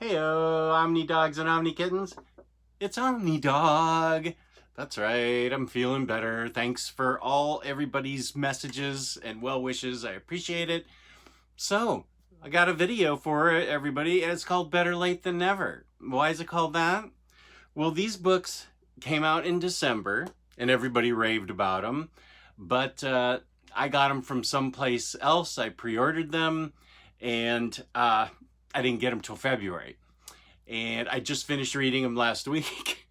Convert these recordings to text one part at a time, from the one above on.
Heyo, Omnidogs and Omnikittens. It's Omnidog. That's right, I'm feeling better. Thanks for everybody's messages and well wishes. I appreciate it. So, I got a video for everybody, and it's called Better Late Than Never. Why is it called that? Well, these books came out in December, and everybody raved about them. But I got them from someplace else. I pre-ordered them, and I didn't get them till February. And I just finished reading them last week.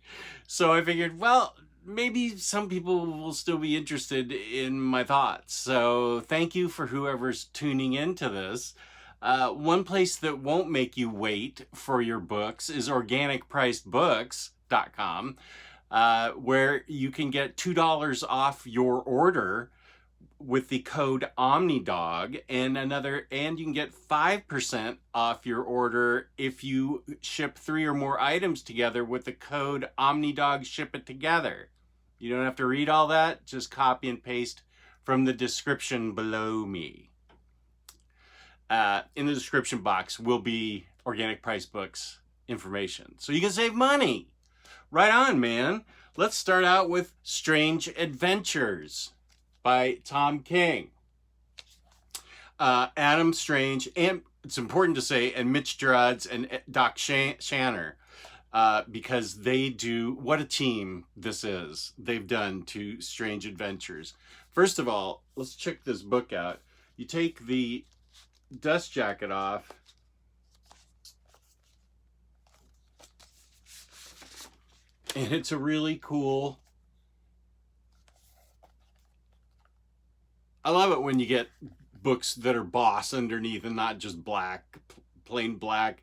So I figured, well, maybe some people will still be interested in my thoughts. So thank you for whoever's tuning into this. One place that won't make you wait for your books is organicpricedbooks.com, where you can get $2 off your order with the code Omnidog, and you can get 5% off your order if you ship 3 or more items together with the code Omnidog. Ship it together. You don't have to read all that, just copy and paste from the description below me. In the description box will be Organic Price Books information, so you can save money. Right on, man. Let's start out with Strange Adventures by Tom King. Adam Strange, and it's important to say, and Mitch Gerads and Doc Shanner, because they do, what a team this is, they've done to Strange Adventures. First of all, let's check this book out. You take the dust jacket off, and it's a really cool, I love it when you get books that are boss underneath and not just black, plain black,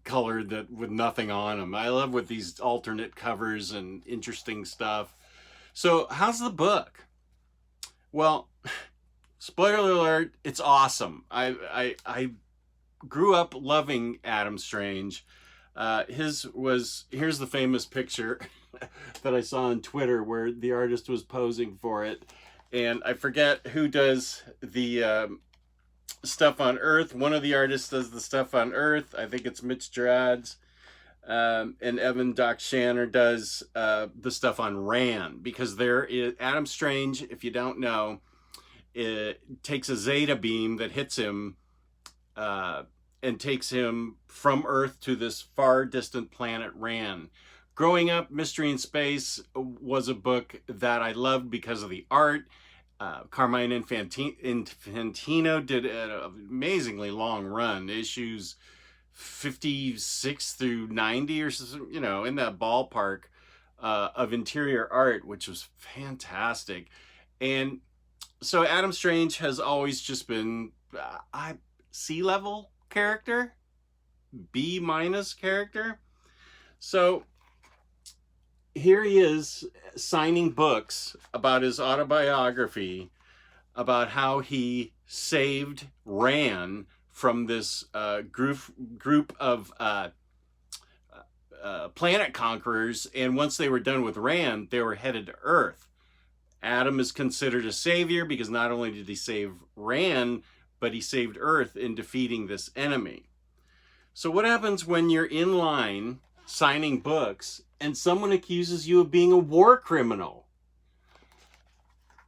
colored that with nothing on them. I love with these alternate covers and interesting stuff. So how's the book? Well, spoiler alert, it's awesome. I grew up loving Adam Strange. Here's the famous picture that I saw on Twitter where the artist was posing for it, and I forget who does the stuff on Earth. One of the artists does the stuff on Earth. I think it's Mitch Gerads, and Doc Shanner does the stuff on Ran, because there is Adam Strange, if you don't know, it takes a zeta beam that hits him and takes him from Earth to this far distant planet Ran. Growing up, Mystery in Space was a book that I loved because of the art. Carmine Infantino did an amazingly long run, issues 56 through 90 or so, in that ballpark of interior art, which was fantastic. And so Adam Strange has always just been C-level character, B- character. So here he is signing books about his autobiography, about how he saved Ran from this group of planet conquerors, and once they were done with Ran, they were headed to Earth. Adam is considered a savior because not only did he save Ran, but he saved Earth in defeating this enemy. So what happens when you're in line signing books and someone accuses you of being a war criminal?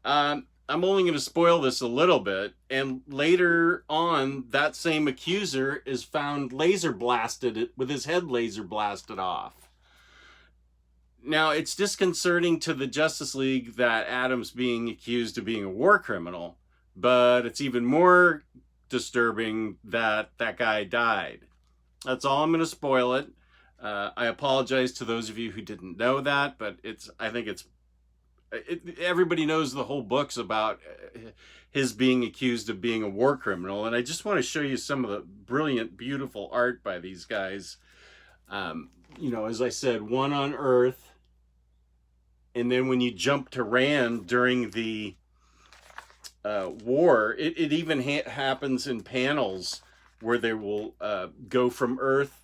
I'm only going to spoil this a little bit, and later on, that same accuser is found laser blasted, with his head laser blasted off. Now, it's disconcerting to the Justice League that Adam's being accused of being a war criminal, but it's even more disturbing that that guy died. That's all. I'm going to spoil it. I apologize to those of you who didn't know that, but everybody knows the whole book's about his being accused of being a war criminal, and I just want to show you some of the brilliant, beautiful art by these guys. As I said, one on Earth, and then when you jump to Ran during the war, it even happens in panels where they will go from Earth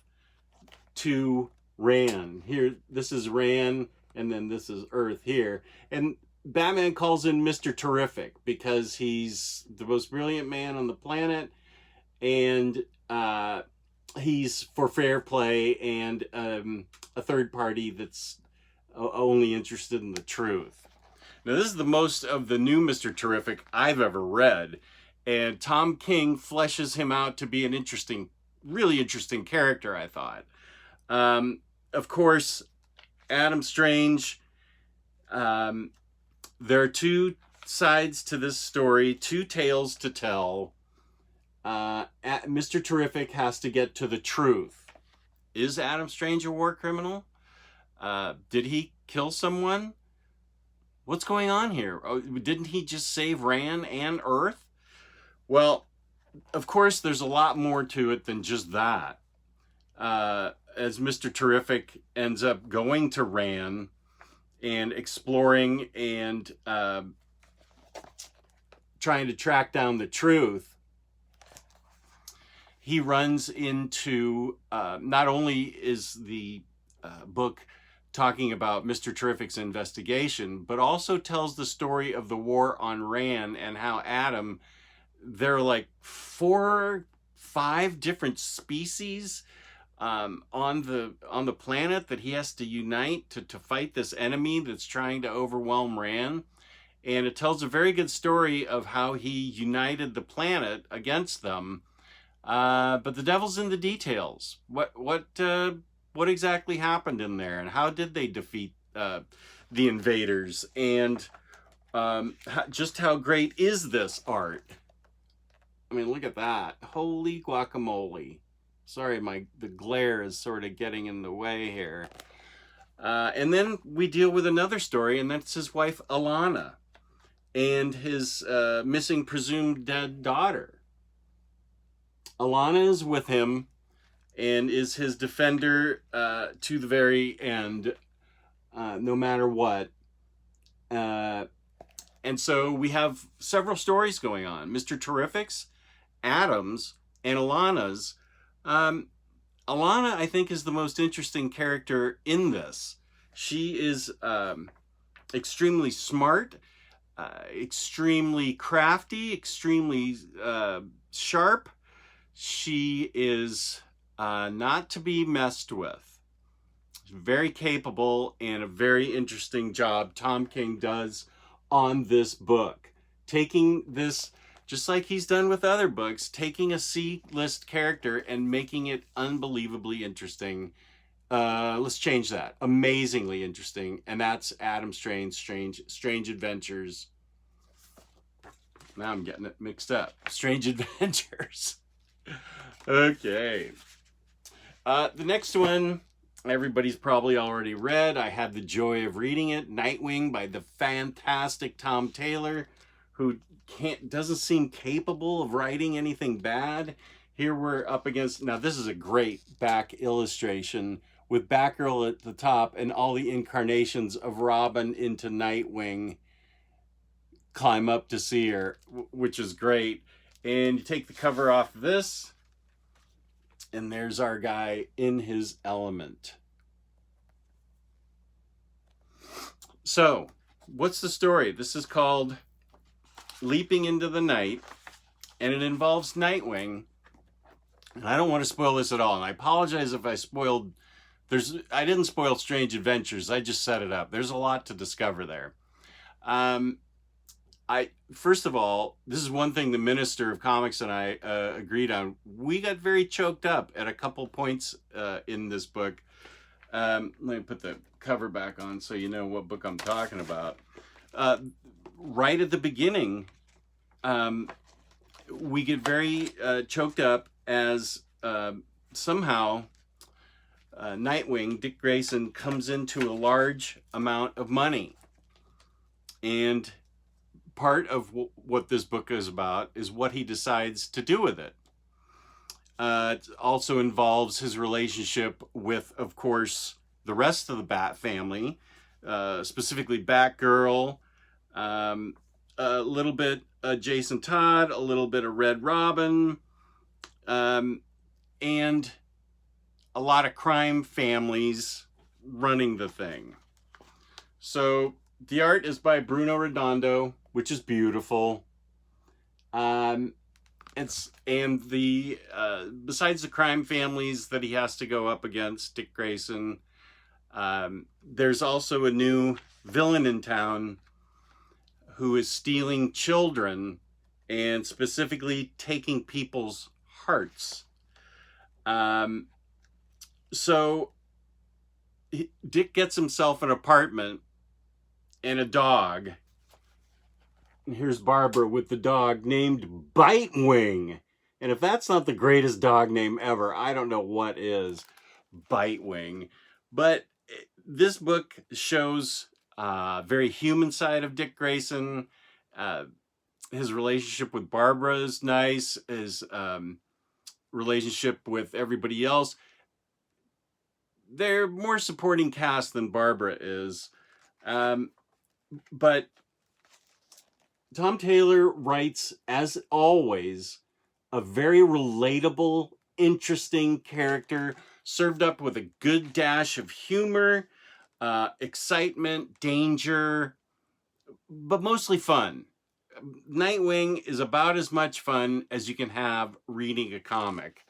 to Ran. Here, this is Ran, and then this is Earth here. And Batman calls in Mr. Terrific because he's the most brilliant man on the planet, and he's for fair play and a third party that's only interested in the truth. Now, this is the most of the new Mr. Terrific I've ever read, and Tom King fleshes him out to be an interesting, really interesting character, I thought. Of course, Adam Strange, there are two sides to this story, two tales to tell. Mr. Terrific has to get to the truth. Is Adam Strange a war criminal? Did he kill someone? What's going on here? Oh, didn't he just save Ran and Earth? Well, of course, there's a lot more to it than just that. As Mr. Terrific ends up going to Ran and exploring and trying to track down the truth, he runs into, not only is the book talking about Mr. Terrific's investigation, but also tells the story of the war on Ran and how Adam, there are like 4, 5 different species on the planet that he has to unite to fight this enemy that's trying to overwhelm Ran. And it tells a very good story of how he united the planet against them. But the devil's in the details. What exactly happened in there, and how did they defeat the invaders? And just how great is this art? I mean, look at that! Holy guacamole! Sorry, the glare is sort of getting in the way here. And then we deal with another story, and that's his wife Alana and his missing, presumed dead daughter. Alana is with him and is his defender to the very end, no matter what. And so we have several stories going on. Mr. Terrific's, Adam's, and Alana's. Alana, I think, is the most interesting character in this. She is extremely smart, extremely crafty, extremely sharp. She is not to be messed with. She's very capable, and a very interesting job Tom King does on this book. Taking this, just like he's done with other books, taking a C-list character and making it unbelievably interesting. Let's change that. Amazingly interesting. And that's Adam Strange Adventures. Now I'm getting it mixed up. Strange Adventures. Okay. The next one, everybody's probably already read. I had the joy of reading it. Nightwing by the fantastic Tom Taylor, who doesn't seem capable of writing anything bad. Here we're up against, now this is a great back illustration with Batgirl at the top and all the incarnations of Robin into Nightwing climb up to see her, which is great. And you take the cover off this, and there's our guy in his element. So, what's the story? This is called Leaping into the Night, and it involves Nightwing. And I don't want to spoil this at all, and I apologize if I spoiled. I didn't spoil Strange Adventures. I just set it up. There's a lot to discover there. First of all, this is one thing the Minister of Comics and I agreed on. We got very choked up at a couple points in this book. Let me put the cover back on so you know what book I'm talking about. Right at the beginning, we get very choked up as somehow Nightwing, Dick Grayson, comes into a large amount of money. And part of what this book is about is what he decides to do with it. It also involves his relationship with, of course, the rest of the Bat family, specifically Batgirl, a little bit Jason Todd, a little bit of Red Robin, and a lot of crime families running the thing. So the art is by Bruno Redondo, which is beautiful. and the besides the crime families that he has to go up against, Dick Grayson, there's also a new villain in town who is stealing children and specifically taking people's hearts. So Dick gets himself an apartment and a dog. And here's Barbara with the dog named Bitewing. And if that's not the greatest dog name ever, I don't know what is. Bitewing. But this book shows a very human side of Dick Grayson. His relationship with Barbara is nice. His relationship with everybody else. They're more supporting cast than Barbara is. But Tom Taylor writes, as always, a very relatable, interesting character, served up with a good dash of humor, excitement, danger, but mostly fun. Nightwing is about as much fun as you can have reading a comic.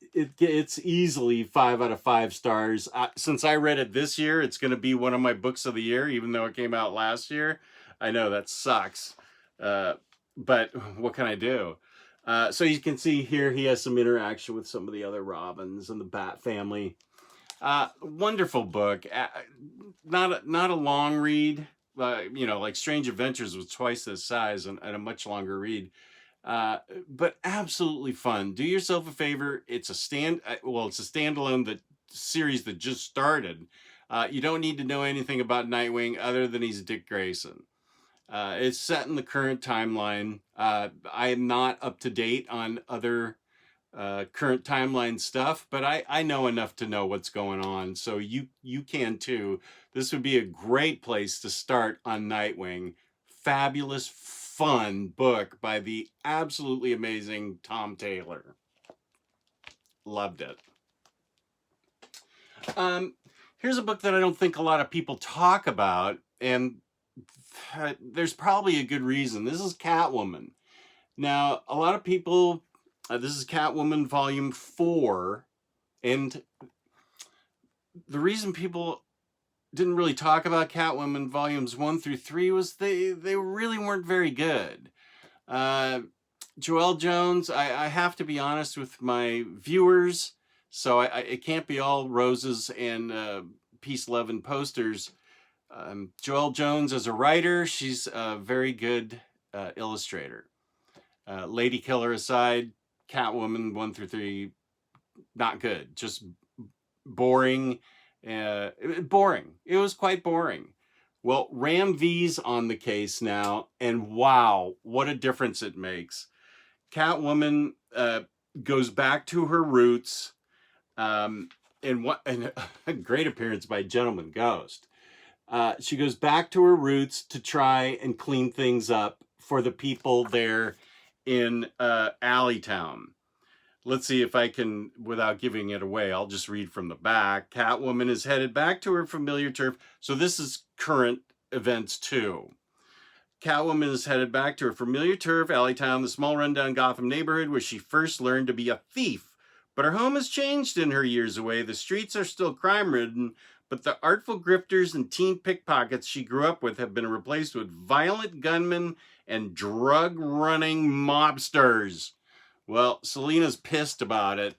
It's easily 5 out of 5 stars. Since I read it this year, it's going to be one of my books of the year, even though it came out last year. I know that sucks, but what can I do? So you can see here he has some interaction with some of the other Robins and the Bat family. Wonderful book. Not a long read. Like Strange Adventures was twice this size and a much longer read. But absolutely fun. Do yourself a favor. It's a standalone series that just started. You don't need to know anything about Nightwing other than he's Dick Grayson. It's set in the current timeline. I am not up to date on other current timeline stuff, but I know enough to know what's going on. So you can too. This would be a great place to start on Nightwing. Fabulous, fun book by the absolutely amazing Tom Taylor. Loved it. Here's a book that I don't think a lot of people talk about, and there's probably a good reason. This is Catwoman. Now, a lot of people, this is Catwoman Volume 4, and the reason people didn't really talk about Catwoman Volumes 1 through 3 was they really weren't very good. Joelle Jones, I have to be honest with my viewers, so it can't be all roses and peace, love, and posters. Joelle Jones as a writer, she's a very good illustrator. Lady Killer aside, Catwoman 1 through 3, not good. Just boring. Boring. It was quite boring. Well, Ram V's on the case now, and wow, what a difference it makes. Catwoman goes back to her roots, and a great appearance by Gentleman Ghost. She goes back to her roots to try and clean things up for the people there in Alleytown. Let's see if I can, without giving it away, I'll just read from the back. Catwoman is headed back to her familiar turf. So this is current events too. Catwoman is headed back to her familiar turf, Alleytown, the small rundown Gotham neighborhood where she first learned to be a thief. But her home has changed in her years away. The streets are still crime-ridden, but the artful grifters and teen pickpockets she grew up with have been replaced with violent gunmen and drug-running mobsters. Well, Selena's pissed about it,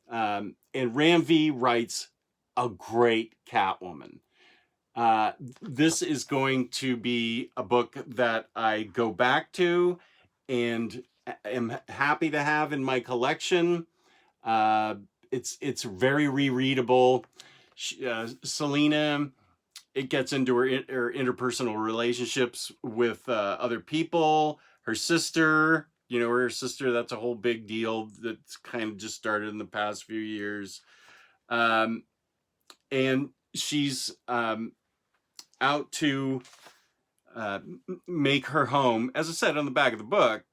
and Ram V writes a great Catwoman. This is going to be a book that I go back to and am happy to have in my collection. It's very rereadable. Selena, it gets into her interpersonal relationships with other people. Her sister, her sister, that's a whole big deal that's kind of just started in the past few years. And she's out to make her home, as I said on the back of the book,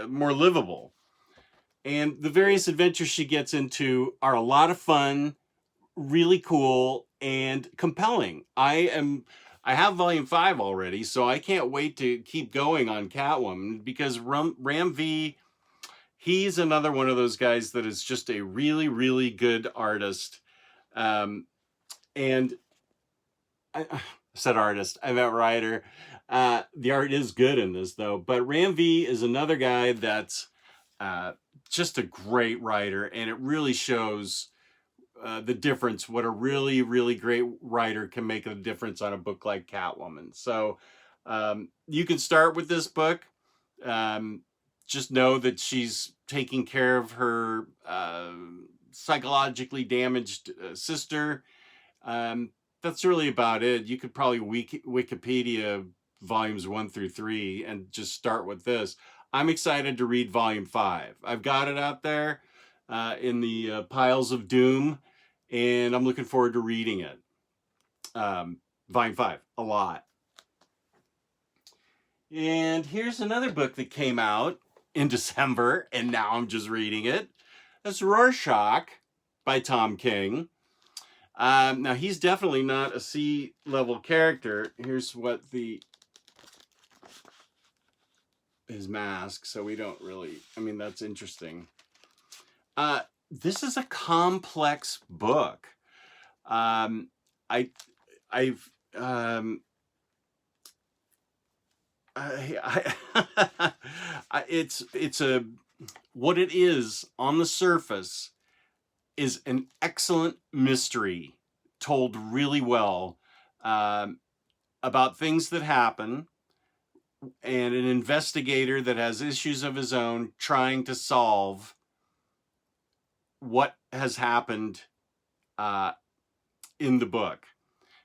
more livable. And the various adventures she gets into are a lot of fun, really cool, and compelling. I have volume 5 already, so I can't wait to keep going on Catwoman, because Ram V he's another one of those guys that is just a really, really good artist. And I said artist, I meant writer. The art is good in this, though. But Ram V is another guy that's just a great writer, and it really shows the difference, what a really, really great writer can make a difference on a book like Catwoman. So you can start with this book. Just know that she's taking care of her psychologically damaged sister. That's really about it. You could probably Wikipedia volumes 1 through 3 and just start with this. I'm excited to read volume 5. I've got it out there in the piles of doom, and I'm looking forward to reading it. Volume 5, a lot. And here's another book that came out in December, and now I'm just reading it. That's Rorschach by Tom King. Now, he's definitely not a C-level character. Here's what his mask, so we don't really, I mean, that's interesting. This is a complex book. It's a, what it is on the surface is an excellent mystery told really well about things that happen, and an investigator that has issues of his own trying to solve what has happened in the book.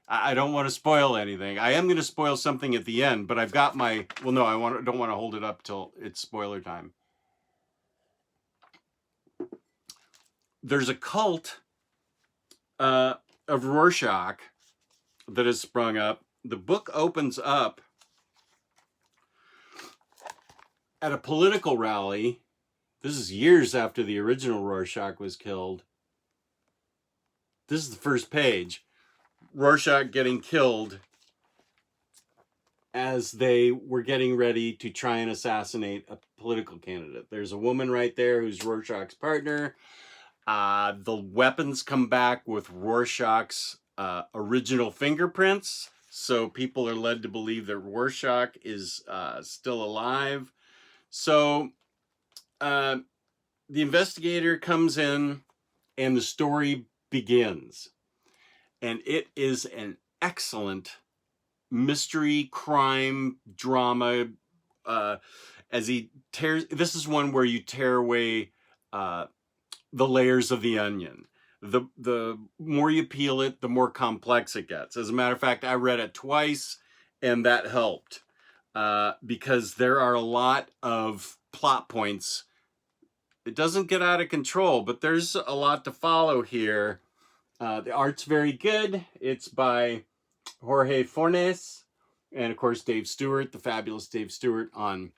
I don't want to spoil anything. I am going to spoil something at the end, but I've got my, well, no, don't want to hold it up till it's spoiler time. There's a cult of Rorschach that has sprung up. The book opens up at a political rally. This is years after the original Rorschach was killed. This is the first page. Rorschach getting killed as they were getting ready to try and assassinate a political candidate. There's a woman right there who's Rorschach's partner. The weapons come back with Rorschach's original fingerprints, so people are led to believe that Rorschach is still alive. So the investigator comes in, and the story begins. And it is an excellent mystery, crime, drama. As he tears, this is one where you tear away the layers of the onion. The more you peel it, the more complex it gets. As a matter of fact, I read it twice, and that helped because there are a lot of plot points. It doesn't get out of control, but there's a lot to follow here. The art's very good. It's by Jorge Fornes, and of course Dave Stewart, the fabulous Dave Stewart on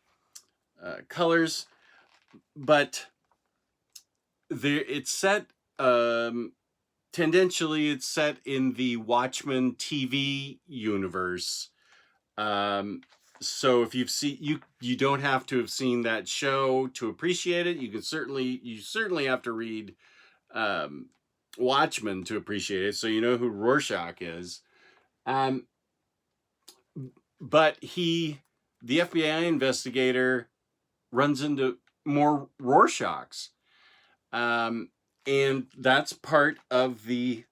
colors. But it's set, tendentially it's set in the Watchmen TV universe. So if you've seen, you don't have to have seen that show to appreciate it. You certainly have to read Watchmen to appreciate it, so you know who Rorschach is. But the FBI investigator runs into more Rorschachs, and that's part of the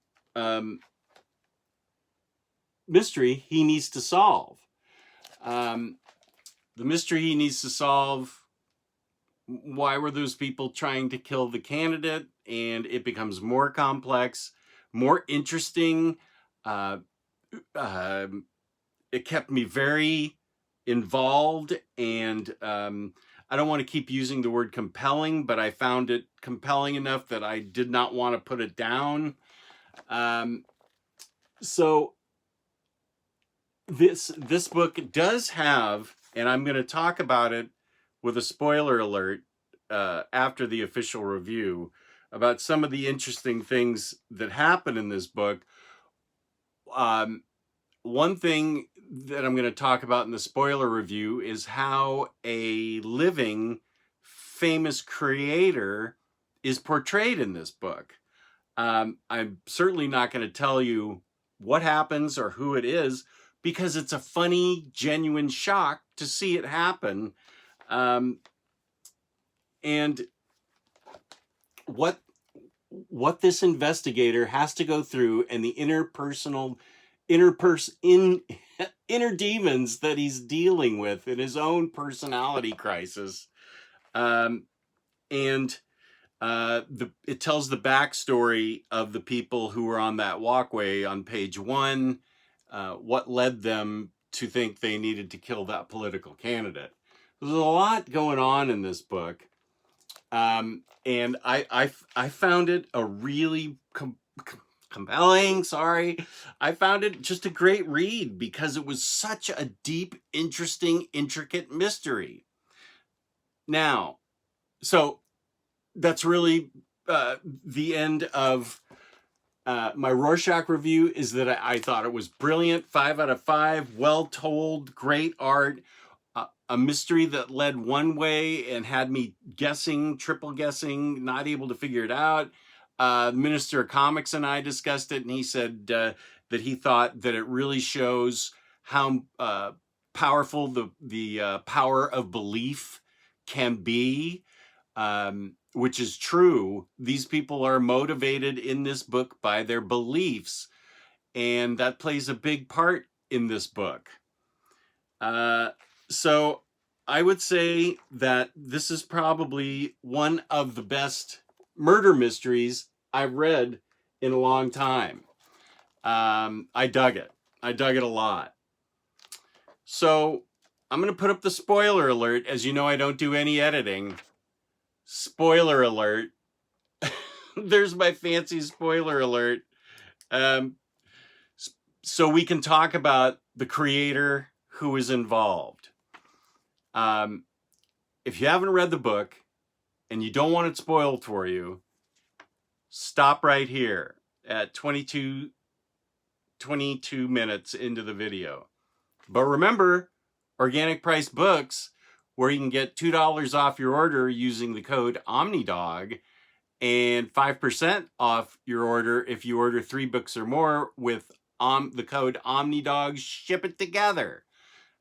mystery he needs to solve. The mystery he needs to solve: why were those people trying to kill the candidate? And it becomes more complex, more interesting. It kept me very involved, and I don't want to keep using the word compelling, but I found it compelling enough that I did not want to put it down. So this book does have, and I'm going to talk about it with a spoiler alert after the official review, about some of the interesting things that happen in this book. One thing that I'm going to talk about in the spoiler review is how a living famous creator is portrayed in this book. I'm certainly not going to tell you what happens or who it is, because it's a funny, genuine shock to see it happen. And what this investigator has to go through, and the inner demons that he's dealing with in his own personality crisis. It tells the backstory of the people who were on that walkway on page 1, what led them to think they needed to kill that political candidate. There's a lot going on in this book. And I found it a really compelling, I found it just a great read, because it was such a deep, interesting, intricate mystery. Now, so that's really the end of my Rorschach review. Is that I thought it was brilliant, 5 out of 5, well told, great art, a mystery that led one way and had me guessing, triple guessing, not able to figure it out. Minister of Comics and I discussed it, and he said that he thought that it really shows how powerful the power of belief can be, which is true. These people are motivated in this book by their beliefs, and that plays a big part in this book. So I would say that this is probably one of the best murder mysteries I've read in a long time. I dug it. I dug it a lot. So I'm going to put up the spoiler alert. As you know, I don't do any editing. Spoiler alert. There's my fancy spoiler alert. So we can talk about the creator who is involved. If you haven't read the book and you don't want it spoiled for you, stop right here at 22 minutes into the video. But remember, Organic Price Books, where you can get $2 off your order using the code Omnidog, and 5% off your order if you order 3 books or more with the code Omnidog. Ship it together.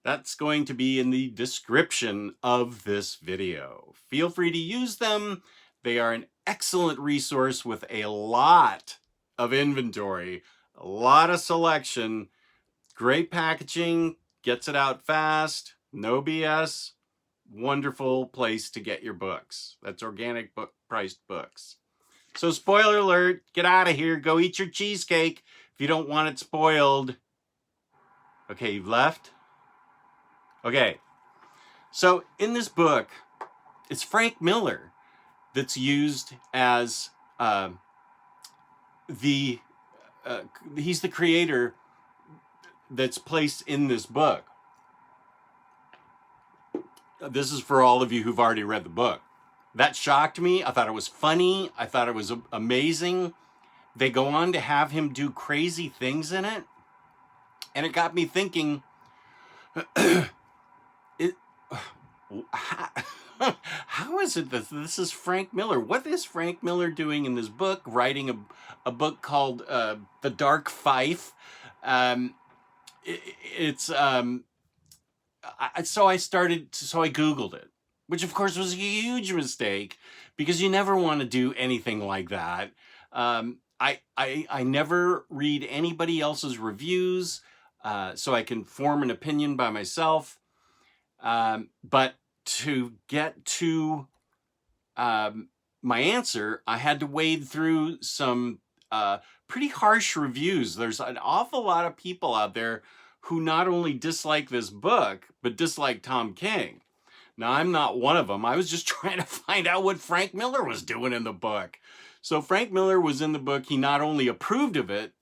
That's going to be in the description of this video. Feel free to use them. They are an excellent resource with a lot of inventory, a lot of selection, great packaging, gets it out fast, no BS. Wonderful place to get your books. That's Organic Priced Books. So spoiler alert, get out of here. Go eat your cheesecake if you don't want it spoiled. Okay, you've left? Okay, so in this book, it's Frank Miller that's used as he's the creator that's placed in this book. This is for all of you who've already read the book. That shocked me. I thought it was funny. I thought it was amazing. They go on to have him do crazy things in it. And it got me thinking, how is it that this is Frank Miller? What is Frank Miller doing in this book? Writing a book called The Dark Fife. So I Googled it, which of course was a huge mistake, because you never want to do anything like that. I never read anybody else's reviews, so I can form an opinion by myself. But to get to my answer, I had to wade through some pretty harsh reviews. There's an awful lot of people out there who not only dislike this book, but dislike Tom King. Now, I'm not one of them. I was just trying to find out what Frank Miller was doing in the book. So Frank Miller was in the book. He not only approved of it,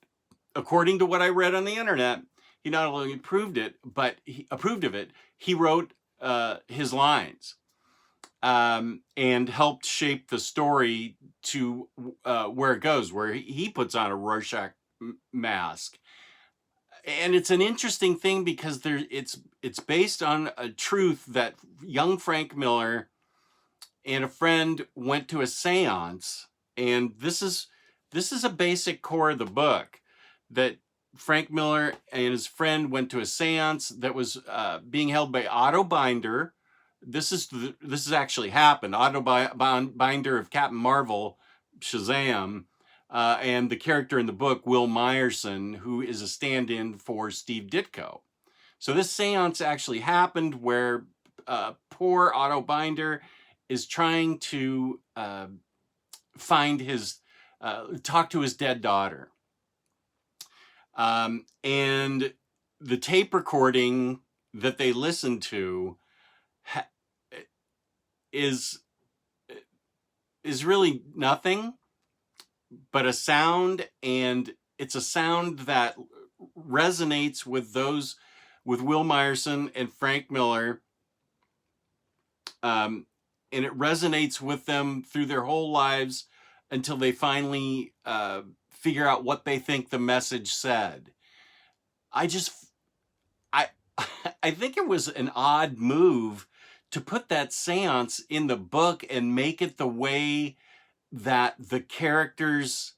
according to what I read on the internet, he not only approved it, but he approved of it. He wrote his lines and helped shape the story to where it goes, where he puts on a Rorschach mask. And it's an interesting thing, because it's based on a truth that young Frank Miller and a friend went to a seance, and this is a basic core of the book, that Frank Miller and his friend went to a seance that was being held by Otto Binder. This is actually happened. Otto Binder of Captain Marvel, Shazam, and the character in the book, Will Myerson, who is a stand-in for Steve Ditko. So this seance actually happened where poor Otto Binder is trying to find his, talk to his dead daughter. And the tape recording that they listened to is really nothing but a sound, and it's a sound that resonates with Will Myerson and Frank Miller, and it resonates with them through their whole lives until they finally figure out what they think the message said. I think it was an odd move to put that seance in the book and make it the way that the characters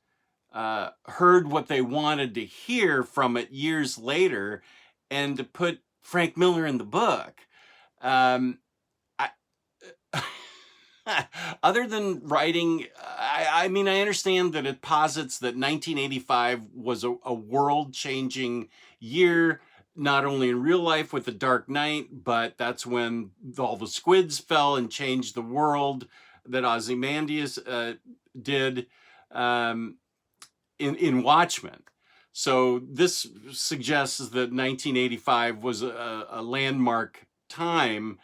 heard what they wanted to hear from it years later, and to put Frank Miller in the book. Other than writing, I mean, I understand that it posits that 1985 was a world-changing year, not only in real life with The Dark Knight, but that's when all the squids fell and changed the world, that Ozymandias did in Watchmen. So this suggests that 1985 was a landmark time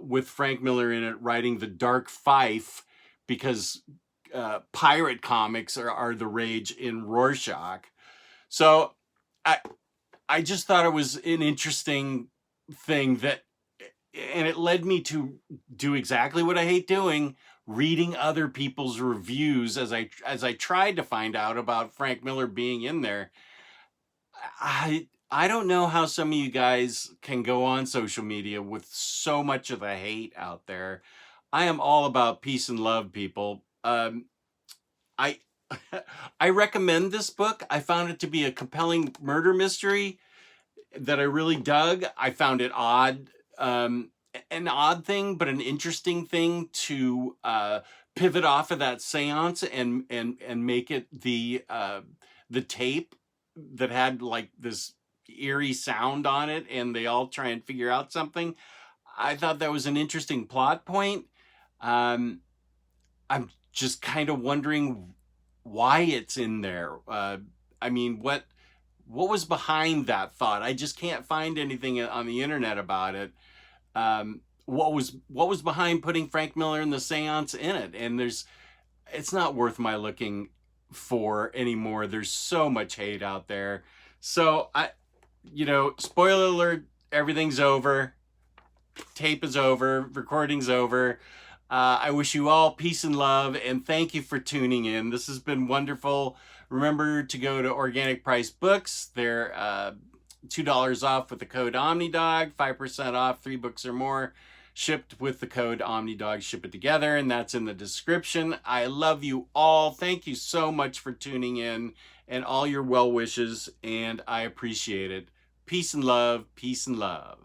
with Frank Miller in it writing The Dark Fife, because pirate comics are the rage in Rorschach. So I just thought it was an interesting thing and it led me to do exactly what I hate doing, reading other people's reviews as I tried to find out about Frank Miller being in there. I don't know how some of you guys can go on social media with so much of the hate out there. I am all about peace and love, people. I recommend this book. I found it to be a compelling murder mystery that I really dug. I found it odd, an odd thing, but an interesting thing to pivot off of that seance and make it the tape that had like this eerie sound on it, and they all try and figure out something. I thought that was an interesting plot point. I'm just kind of wondering why it's in there. I mean, what was behind that thought? I just can't find anything on the internet about it. What was behind putting Frank Miller in the seance in it? And it's not worth my looking for anymore. There's so much hate out there. So spoiler alert, everything's over. Tape is over. Recording's over. I wish you all peace and love, and thank you for tuning in. This has been wonderful. Remember to go to Organic Price Books. They're $2 off with the code Omnidog, 5% off, 3 books or more, shipped with the code Omnidog. Ship it together, and that's in the description. I love you all. Thank you so much for tuning in and all your well wishes, and I appreciate it. Peace and love. Peace and love.